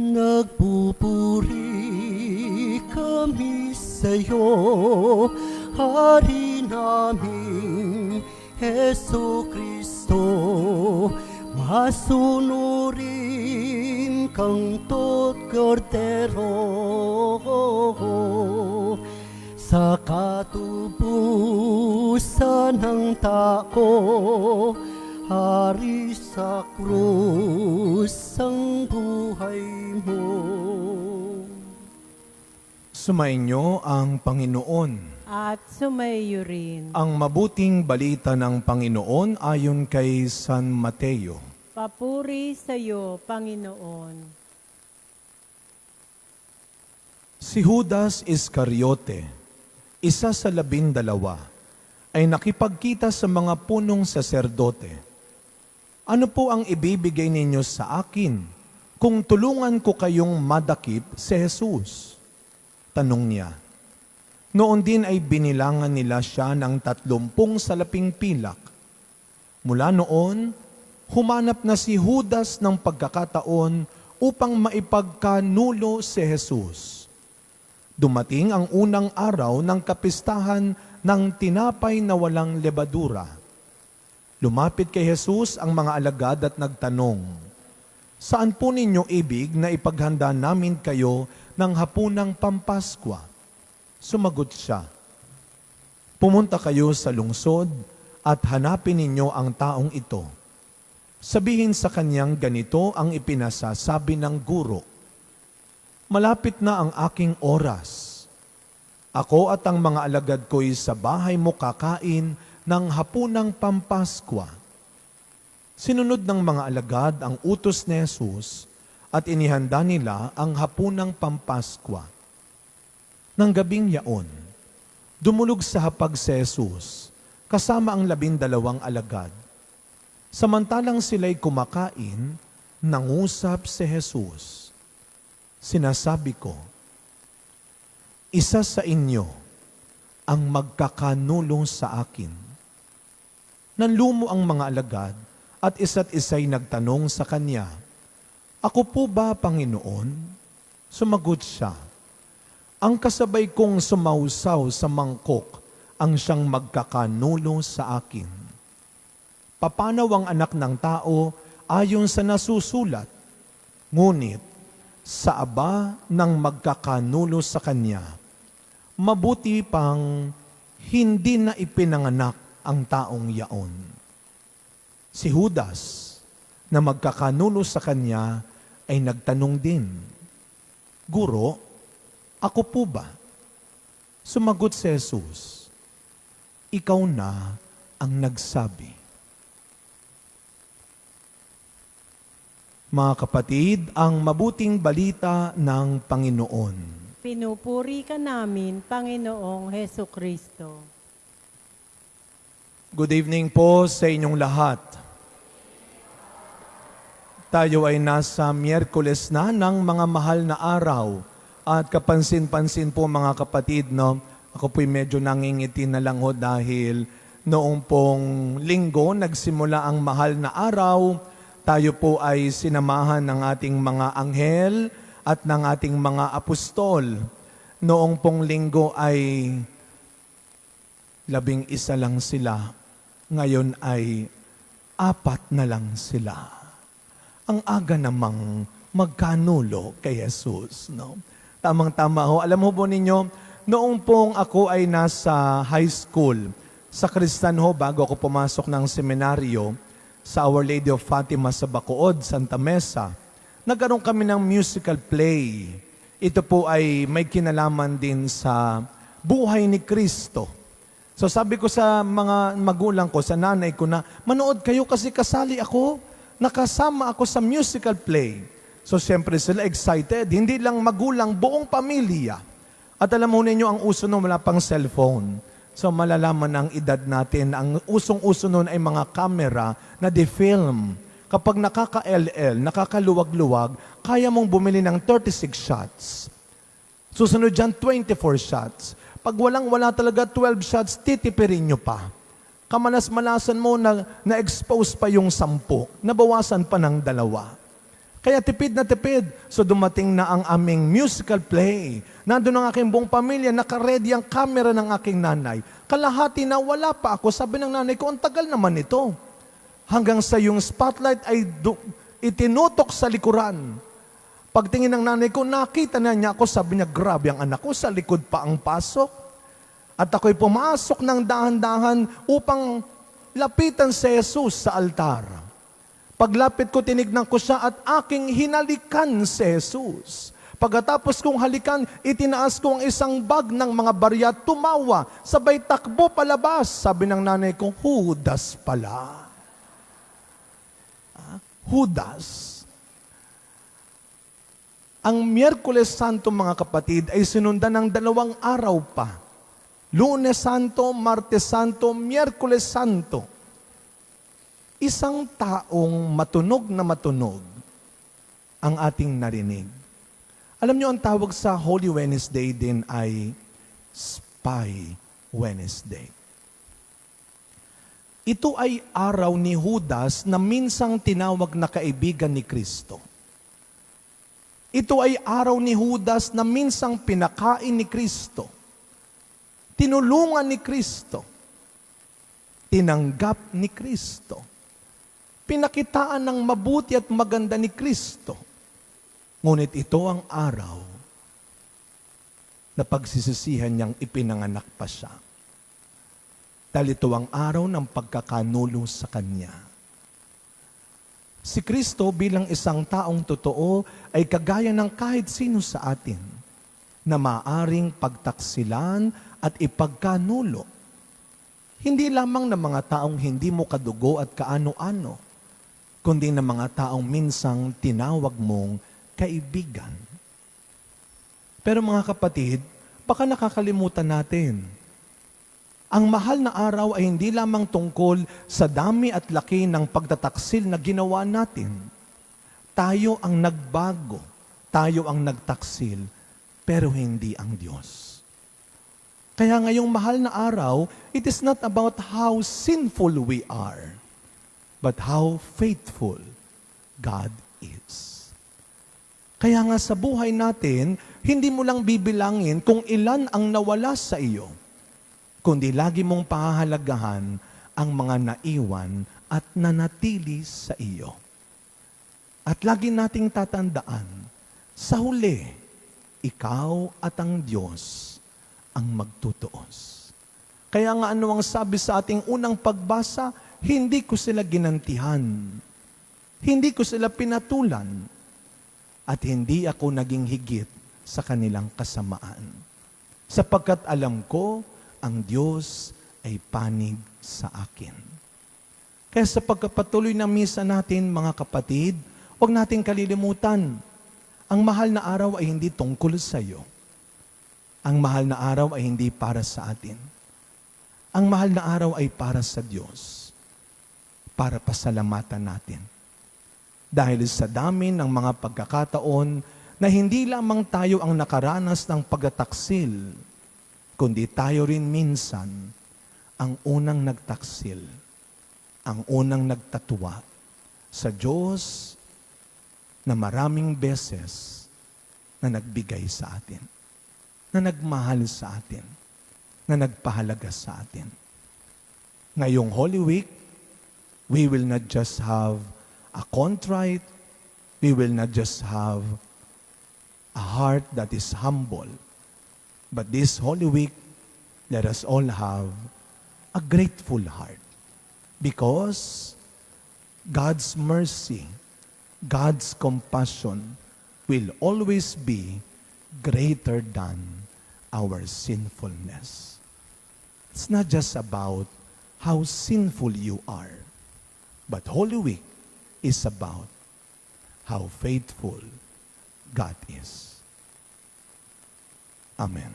Nagpupuri kami sa'yo, Hari namin, Hesu Kristo. Masunurin kang tot Cordero, sa katubusan ng tao, Hari sa krus ang buhay mo. Sumainyo ang Panginoon. At sumaiyo rin. Ang mabuting balita ng Panginoon ayon kay San Mateo. Papuri sa iyo, Panginoon. Si Judas Iscariote, isa sa 12, ay nakipagkita sa mga punong saserdote. Ano po ang ibibigay ninyo sa akin kung tulungan ko kayong madakip si Jesus? Tanong niya. Noon din ay binilangan nila siya ng 30 salaping pilak. Mula noon, humanap na si Judas ng pagkakataon upang maipagkanulo si Jesus. Dumating ang unang araw ng kapistahan ng tinapay na walang lebadura. Lumapit kay Jesus ang mga alagad at nagtanong, "Saan po ninyo ibig na ipaghanda namin kayo ng hapunang Pampaskwa?" Sumagot siya, "Pumunta kayo sa lungsod at hanapin ninyo ang taong ito. Sabihin sa kanyang ganito ang ipinasasabi ng guro, malapit na ang aking oras. Ako at ang mga alagad ko'y sa bahay mo kakain ng hapunang Pampaskwa." Sinunod ng mga alagad ang utos ni Jesus at inihanda nila ang hapunang Pampaskwa. Nang gabing yaon, dumulog sa hapag si Jesus kasama ang 12 alagad. Samantalang sila'y kumakain, nangusap si Jesus. Sinasabi ko, isa sa inyo ang magkakanulong sa akin. Nanlumo ang mga alagad at isa't isa'y nagtanong sa kanya, "Ako po ba, Panginoon?" Sumagot siya, "Ang kasabay kong sumausaw sa mangkok ang siyang magkakanulo sa akin. Papanaw ang anak ng tao ayon sa nasusulat, ngunit sa aba ng magkakanulo sa kanya, mabuti pang hindi na ipinanganak ang taong yaon." Si Judas, na magkakanulo sa kanya, ay nagtanong din, "Guro, ako po ba?" Sumagot si Jesus, "Ikaw na ang nagsabi." Mga kapatid, ang mabuting balita ng Panginoon. Pinupuri ka namin, Panginoong Hesu Kristo. Good evening po sa inyong lahat. Tayo ay nasa Miyerkules na ng mga mahal na araw. At kapansin-pansin po mga kapatid, no? Ako po'y medyo nangingiti na lang ho dahil noong pong linggo nagsimula ang mahal na araw. Tayo po ay sinamahan ng ating mga anghel at ng ating mga apostol. Noong pong linggo ay 11 lang sila. Ngayon ay 4 na lang sila. Ang aga namang magkanulo kay Jesus, no? Tamang-tama ho. Alam mo po ninyo, noong pong ako ay nasa high school, sa Kristan ho, bago ako pumasok ng seminaryo, sa Our Lady of Fatima sa Bacood, Santa Mesa, nagkaroon kami ng musical play. Ito po ay may kinalaman din sa buhay ni Kristo. So sabi ko sa mga magulang ko, sa nanay ko na, "Manood kayo kasi kasali ako. Nakasama ako sa musical play." So siyempre sila excited, hindi lang magulang, buong pamilya. At alam mo ninyo, ang uso nun wala pang cellphone. So malalaman ang edad natin, ang usong-uso nun ay mga camera na de-film. Kapag nakaka-LL, nakakaluwag-luwag, kaya mong bumili ng 36 shots. Susunod dyan, 24 shots. Pag walang-wala talaga 12 shots, titipirin nyo pa. Kamalas-malasan mo na na-expose pa yung 10, nabawasan pa ng 2. Kaya tipid na tipid. So dumating na ang aming musical play. Nandun ang aking buong pamilya, nakaready ang camera ng aking nanay. Kalahati na wala pa ako. Sabi ng nanay ko, ang tagal naman ito. Hanggang sa yung spotlight ay itinutok sa likuran. Pagtingin ng nanay ko, nakita na niya ako. Sabi niya, grabe ang anak ko, sa likod pa ang pasok. At ako'y pumasok ng dahan-dahan upang lapitan si Jesus sa altar. Paglapit ko, tinignan ko siya at aking hinalikan si Jesus. Pagkatapos kong halikan, itinaas ko ang isang bag ng mga barya, tumawa, sabay takbo palabas. Sabi ng nanay ko, Judas pala. Judas. Ang Miyerkules Santo, mga kapatid, ay sinundan ng 2 araw pa. Lunes Santo, Martes Santo, Miyerkules Santo. Isang taong matunog na matunog ang ating narinig. Alam niyo, ang tawag sa Holy Wednesday din ay Spy Wednesday. Ito ay araw ni Judas na minsang tinawag na kaibigan ni Kristo. Ito ay araw ni Judas na minsang pinakain ni Kristo. Tinulungan ni Kristo. Tinanggap ni Kristo. Pinakitaan ng mabuti at maganda ni Kristo. Ngunit ito ang araw na pagsisisihan niyang ipinanganak pa siya. Dahil ito ang araw ng pagkakanulo sa Kanya. Si Kristo bilang isang taong totoo ay kagaya ng kahit sino sa atin na maaring pagtaksilan at ipagkanulo. Hindi lamang ng mga taong hindi mo kadugo at kaano-ano, kundi ng mga taong minsang tinawag mong kaibigan. Pero mga kapatid, baka nakakalimutan natin, ang mahal na araw ay hindi lamang tungkol sa dami at laki ng pagtataksil na ginawa natin. Tayo ang nagbago, tayo ang nagtaksil, pero hindi ang Diyos. Kaya ngayong mahal na araw, it is not about how sinful we are, but how faithful God is. Kaya nga sa buhay natin, hindi mo lang bibilangin kung ilan ang nawala sa iyo, kundi lagi mong pahahalagahan ang mga naiwan at nanatili sa iyo. At lagi nating tatandaan, sa huli, ikaw at ang Diyos ang magtutuos. Kaya nga ano ang sabi sa ating unang pagbasa, hindi ko sila ginantihan, hindi ko sila pinatulan, at hindi ako naging higit sa kanilang kasamaan. Sapagkat alam ko, ang Diyos ay panig sa akin. Kaya sa pagkapatuloy ng misa natin, mga kapatid, huwag nating kalilimutan, ang mahal na araw ay hindi tungkol sa iyo. Ang mahal na araw ay hindi para sa atin. Ang mahal na araw ay para sa Diyos, para pasalamatan natin. Dahil sa dami ng mga pagkakataon na hindi lamang tayo ang nakaranas ng pagtataksil, kundi tayo rin minsan ang unang nagtaksil, ang unang nagtatuwa sa Diyos na maraming beses na nagbigay sa atin, na nagmahal sa atin, na nagpahalaga sa atin. Ngayong Holy Week, we will not just have a contrite, we will not just have a heart that is humble, but this Holy Week, let us all have a grateful heart. Because God's mercy, God's compassion will always be greater than our sinfulness. It's not just about how sinful you are, but Holy Week is about how faithful God is. Amen.